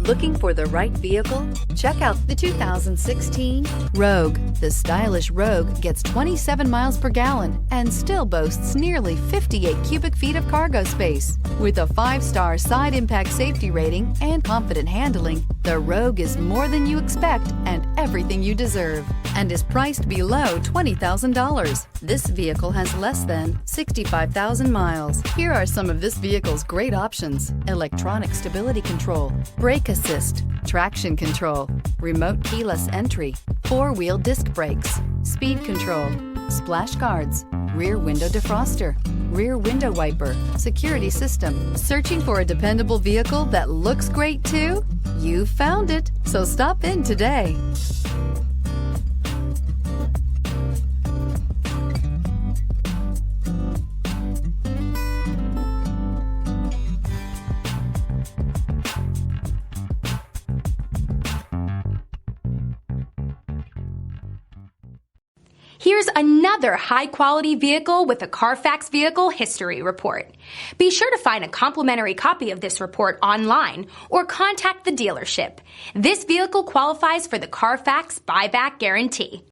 Looking for the right vehicle? Check out the 2016 Rogue. The stylish Rogue gets 27 miles per gallon and still boasts nearly 58 cubic feet of cargo space. With a 5-star side impact safety rating and confident handling, the Rogue is more than you expect and everything you deserve, and is priced below $20,000. This vehicle has less than 65,000 miles. Here are some of this vehicle's great options: electronic stability control, brake assist, traction control, remote keyless entry, 4-wheel disc brakes, speed control, splash guards, rear window defroster, rear window wiper, security system. Searching for a dependable vehicle that looks great too? You found it, so stop in today. Here's another high-quality vehicle with a Carfax Vehicle History Report. Be sure to find a complimentary copy of this report online or contact the dealership. This vehicle qualifies for the Carfax Buyback Guarantee.